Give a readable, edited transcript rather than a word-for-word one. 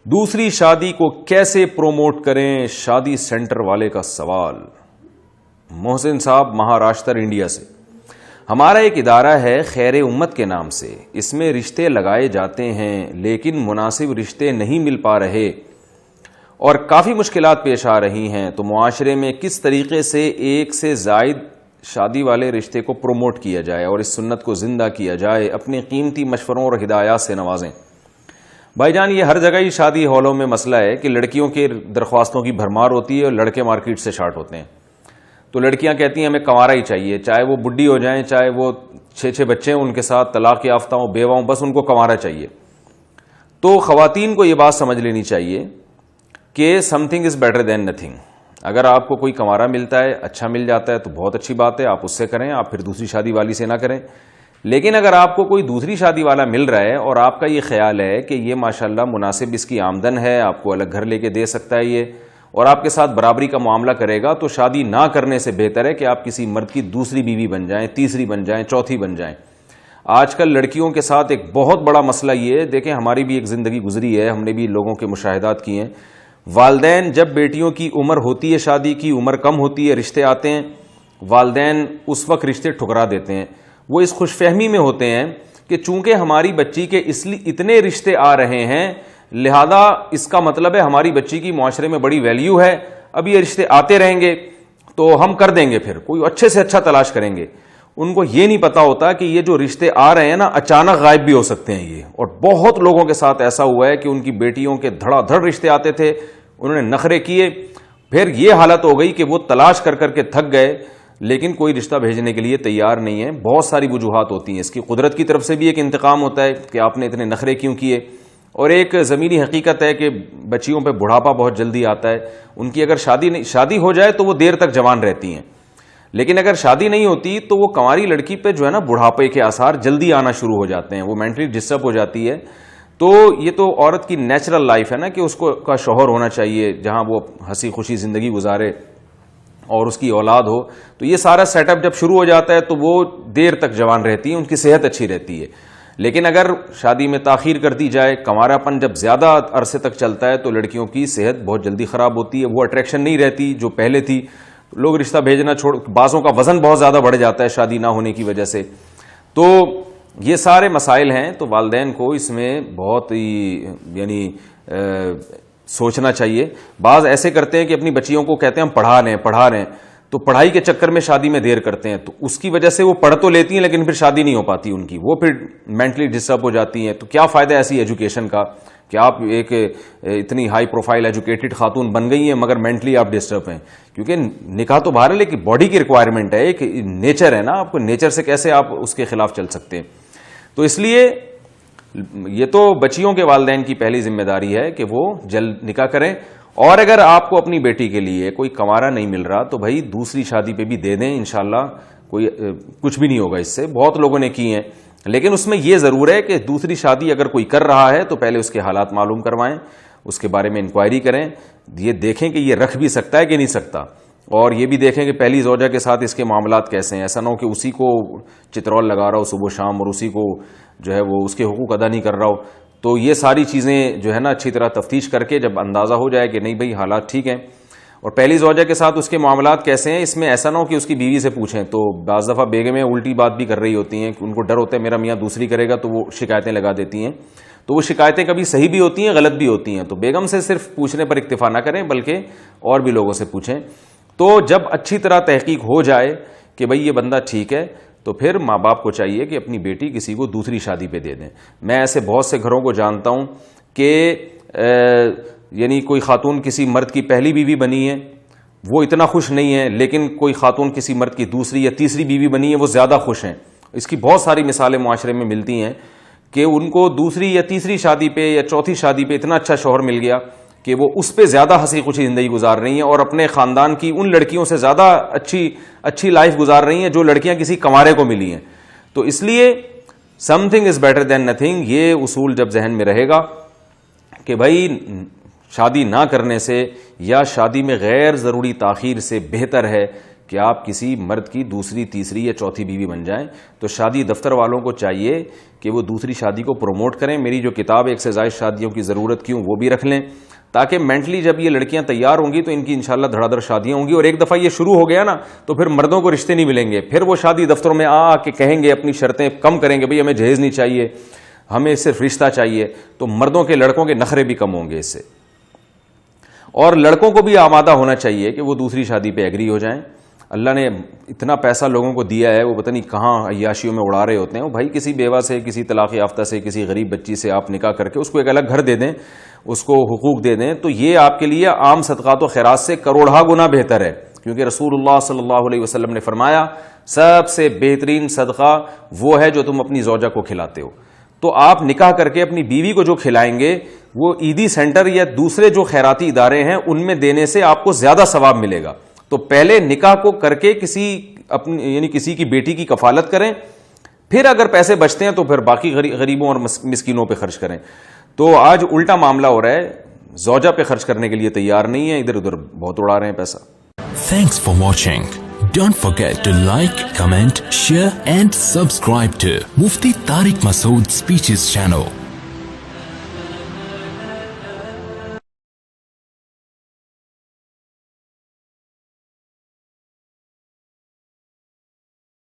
دوسری شادی کو کیسے پروموٹ کریں، شادی سینٹر والے کا سوال۔ محسن صاحب مہاراشٹر انڈیا سے۔ ہمارا ایک ادارہ ہے خیر امت کے نام سے، اس میں رشتے لگائے جاتے ہیں لیکن مناسب رشتے نہیں مل پا رہے اور کافی مشکلات پیش آ رہی ہیں، تو معاشرے میں کس طریقے سے ایک سے زائد شادی والے رشتے کو پروموٹ کیا جائے اور اس سنت کو زندہ کیا جائے؟ اپنے قیمتی مشوروں اور ہدایات سے نوازیں۔ بھائی جان، یہ ہر جگہ ہی شادی ہالوں میں مسئلہ ہے کہ لڑکیوں کے درخواستوں کی بھرمار ہوتی ہے اور لڑکے مارکیٹ سے شارٹ ہوتے ہیں۔ تو لڑکیاں کہتی ہیں ہمیں کنوارا ہی چاہیے، چاہے وہ بڈھی ہو جائیں، چاہے وہ 6 بچے ہیں ان کے ساتھ، طلاق یافتہ ہوں، بیوہ ہوں، بس ان کو کنوارا چاہیے۔ تو خواتین کو یہ بات سمجھ لینی چاہیے کہ some thing is better than nothing. اگر آپ کو کوئی کنوارا ملتا ہے، اچھا مل جاتا ہے تو بہت اچھی بات ہے، آپ اس سے کریں، آپ پھر دوسری شادی والی سے نہ کریں۔ لیکن اگر آپ کو کوئی دوسری شادی والا مل رہا ہے اور آپ کا یہ خیال ہے کہ یہ ماشاءاللہ مناسب اس کی آمدن ہے، آپ کو الگ گھر لے کے دے سکتا ہے یہ، اور آپ کے ساتھ برابری کا معاملہ کرے گا، تو شادی نہ کرنے سے بہتر ہے کہ آپ کسی مرد کی دوسری بیوی بن جائیں، تیسری بن جائیں، چوتھی بن جائیں۔ آج کل لڑکیوں کے ساتھ ایک بہت بڑا مسئلہ یہ ہے، دیکھیں ہماری بھی ایک زندگی گزری ہے، ہم نے بھی لوگوں کے مشاہدات کیے ہیں۔ والدین جب بیٹیوں کی عمر ہوتی ہے، شادی کی عمر کم ہوتی ہے، رشتے آتے ہیں، والدین اس وقت رشتے ٹھکرا دیتے ہیں۔ وہ اس خوش فہمی میں ہوتے ہیں کہ چونکہ ہماری بچی کے اس لیے اتنے رشتے آ رہے ہیں، لہذا اس کا مطلب ہے ہماری بچی کی معاشرے میں بڑی ویلیو ہے، اب یہ رشتے آتے رہیں گے تو ہم کر دیں گے، پھر کوئی اچھے سے اچھا تلاش کریں گے۔ ان کو یہ نہیں پتا ہوتا کہ یہ جو رشتے آ رہے ہیں نا، اچانک غائب بھی ہو سکتے ہیں یہ، اور بہت لوگوں کے ساتھ ایسا ہوا ہے کہ ان کی بیٹیوں کے دھڑا دھڑ رشتے آتے تھے، انہوں نے نخرے کیے، پھر یہ حالت ہو گئی کہ وہ تلاش کر کر کے تھک گئے لیکن کوئی رشتہ بھیجنے کے لیے تیار نہیں ہے۔ بہت ساری وجوہات ہوتی ہیں اس کی، قدرت کی طرف سے بھی ایک انتقام ہوتا ہے کہ آپ نے اتنے نخرے کیوں کیے، اور ایک زمینی حقیقت ہے کہ بچیوں پہ بڑھاپا بہت جلدی آتا ہے، ان کی اگر شادی ہو جائے تو وہ دیر تک جوان رہتی ہیں، لیکن اگر شادی نہیں ہوتی تو وہ کنواری لڑکی پہ جو ہے نا بڑھاپے کے آثار جلدی آنا شروع ہو جاتے ہیں، وہ مینٹلی ڈسٹرب ہو جاتی ہے۔ تو یہ تو عورت کی نیچرل لائف ہے نا کہ اس کو کا شوہر ہونا چاہیے جہاں وہ ہنسی خوشی زندگی گزارے اور اس کی اولاد ہو، تو یہ سارا سیٹ اپ جب شروع ہو جاتا ہے تو وہ دیر تک جوان رہتی ہے، ان کی صحت اچھی رہتی ہے۔ لیکن اگر شادی میں تاخیر کر دی جائے، کنوارا پن جب زیادہ عرصے تک چلتا ہے تو لڑکیوں کی صحت بہت جلدی خراب ہوتی ہے، وہ اٹریکشن نہیں رہتی جو پہلے تھی، لوگ رشتہ بھیجنا چھوڑ، بعضوں کا وزن بہت زیادہ بڑھ جاتا ہے شادی نہ ہونے کی وجہ سے۔ تو یہ سارے مسائل ہیں، تو والدین کو اس میں بہت ہی سوچنا چاہیے۔ بعض ایسے کرتے ہیں کہ اپنی بچیوں کو کہتے ہیں ہم پڑھا رہے ہیں، تو پڑھائی کے چکر میں شادی میں دیر کرتے ہیں، تو اس کی وجہ سے وہ پڑھ تو لیتی ہیں لیکن پھر شادی نہیں ہو پاتی ان کی، وہ پھر مینٹلی ڈسٹرب ہو جاتی ہیں۔ تو کیا فائدہ ایسی ایجوکیشن کا کہ آپ ایک اتنی ہائی پروفائل ایجوکیٹڈ خاتون بن گئی ہیں مگر مینٹلی آپ ڈسٹرب ہیں، کیونکہ نکاح تو بہرحال لیکن باڈی کی ریکوائرمنٹ ہے، ایک نیچر ہے نا، آپ کو نیچر سے کیسے آپ اس کے خلاف چل سکتے ہیں؟ تو اس لیے یہ تو بچیوں کے والدین کی پہلی ذمہ داری ہے کہ وہ جلد نکاح کریں، اور اگر آپ کو اپنی بیٹی کے لیے کوئی کنوارا نہیں مل رہا تو بھائی دوسری شادی پہ بھی دے دیں، انشاءاللہ کوئی کچھ بھی نہیں ہوگا اس سے، بہت لوگوں نے کی ہیں۔ لیکن اس میں یہ ضرور ہے کہ دوسری شادی اگر کوئی کر رہا ہے تو پہلے اس کے حالات معلوم کروائیں، اس کے بارے میں انکوائری کریں، یہ دیکھیں کہ یہ رکھ بھی سکتا ہے کہ نہیں سکتا، اور یہ بھی دیکھیں کہ پہلی زوجہ کے ساتھ اس کے معاملات کیسے ہیں۔ ایسا نہ ہو کہ اسی کو چترول لگا رہا ہو صبح و شام اور اسی کو جو ہے وہ اس کے حقوق ادا نہیں کر رہا ہو۔ تو یہ ساری چیزیں جو ہے نا اچھی طرح تفتیش کر کے جب اندازہ ہو جائے کہ نہیں بھائی حالات ٹھیک ہیں، اور پہلی زوجہ کے ساتھ اس کے معاملات کیسے ہیں، اس میں ایسا نہ ہو کہ اس کی بیوی سے پوچھیں، تو بعض دفعہ بیگمیں الٹی بات بھی کر رہی ہوتی ہیں کہ ان کو ڈر ہوتا ہے میرا میاں دوسری کرے گا تو وہ شکایتیں لگا دیتی ہیں، تو وہ شکایتیں کبھی صحیح بھی ہوتی ہیں غلط بھی ہوتی ہیں۔ تو بیگم سے صرف پوچھنے پر اکتفا نہ کریں بلکہ اور بھی لوگوں سے پوچھیں۔ تو جب اچھی طرح تحقیق ہو جائے کہ بھئی یہ بندہ ٹھیک ہے تو پھر ماں باپ کو چاہیے کہ اپنی بیٹی کسی کو دوسری شادی پہ دے دیں۔ میں ایسے بہت سے گھروں کو جانتا ہوں کہ کوئی خاتون کسی مرد کی پہلی بیوی بنی ہے، وہ اتنا خوش نہیں ہے، لیکن کوئی خاتون کسی مرد کی دوسری یا تیسری بیوی بنی ہے، وہ زیادہ خوش ہیں۔ اس کی بہت ساری مثالیں معاشرے میں ملتی ہیں کہ ان کو دوسری یا تیسری شادی پہ یا چوتھی شادی پہ اتنا اچھا شوہر مل گیا کہ وہ اس پہ زیادہ ہنسی خوشی زندگی گزار رہی ہیں اور اپنے خاندان کی ان لڑکیوں سے زیادہ اچھی لائف گزار رہی ہیں جو لڑکیاں کسی کنوارے کو ملی ہیں۔ تو اس لیے some thing is better than nothing, یہ اصول جب ذہن میں رہے گا کہ بھائی شادی نہ کرنے سے یا شادی میں غیر ضروری تاخیر سے بہتر ہے کہ آپ کسی مرد کی دوسری تیسری یا چوتھی بیوی بن جائیں تو شادی دفتر والوں کو چاہیے کہ وہ دوسری شادی کو پروموٹ کریں. میری جو کتاب ایک سے زائد شادیوں کی ضرورت کیوں وہ بھی رکھ لیں, تاکہ مینٹلی جب یہ لڑکیاں تیار ہوں گی تو ان کی انشاءاللہ دھڑا دھڑ شادیاں ہوں گی. اور ایک دفعہ یہ شروع ہو گیا نا تو پھر مردوں کو رشتے نہیں ملیں گے, پھر وہ شادی دفتروں میں آ کے کہیں گے, اپنی شرطیں کم کریں گے, بھئی ہمیں جہیز نہیں چاہیے, ہمیں صرف رشتہ چاہیے. تو مردوں کے لڑکوں کے نخرے بھی کم ہوں گے اس سے. اور لڑکوں کو بھی آمادہ ہونا چاہیے کہ وہ دوسری شادی پہ ایگری ہو جائیں. اللہ نے اتنا پیسہ لوگوں کو دیا ہے, وہ پتہ نہیں کہاں عیاشیوں میں اڑا رہے ہوتے ہیں. وہ بھائی کسی بیوہ سے, کسی طلاق یافتہ سے, کسی غریب بچی سے آپ نکاح کر کے اس کو ایک الگ گھر دے دیں, اس کو حقوق دے دیں, تو یہ آپ کے لیے عام صدقات و خیرات سے کروڑہ گنا بہتر ہے. کیونکہ رسول اللہ صلی اللہ علیہ وسلم نے فرمایا سب سے بہترین صدقہ وہ ہے جو تم اپنی زوجہ کو کھلاتے ہو. تو آپ نکاح کر کے اپنی بیوی کو جو کھلائیں گے وہ عیدی سینٹر یا دوسرے جو خیراتی ادارے ہیں ان میں دینے سے آپ کو زیادہ ثواب ملے گا. تو پہلے نکاح کو کر کے کسی اپنی یعنی کسی کی بیٹی کی کفالت کریں, پھر اگر پیسے بچتے ہیں تو پھر باقی غریبوں اور مسکینوں پہ خرچ کریں. تو آج الٹا معاملہ ہو رہا ہے, زوجہ پہ خرچ کرنے کے لیے تیار نہیں ہے, ادھر ادھر بہت اڑا رہے ہیں پیسہ. Thanks for watching. Don't forget to like, comment, share and subscribe to Mufti Tariq Masood Speeches channel.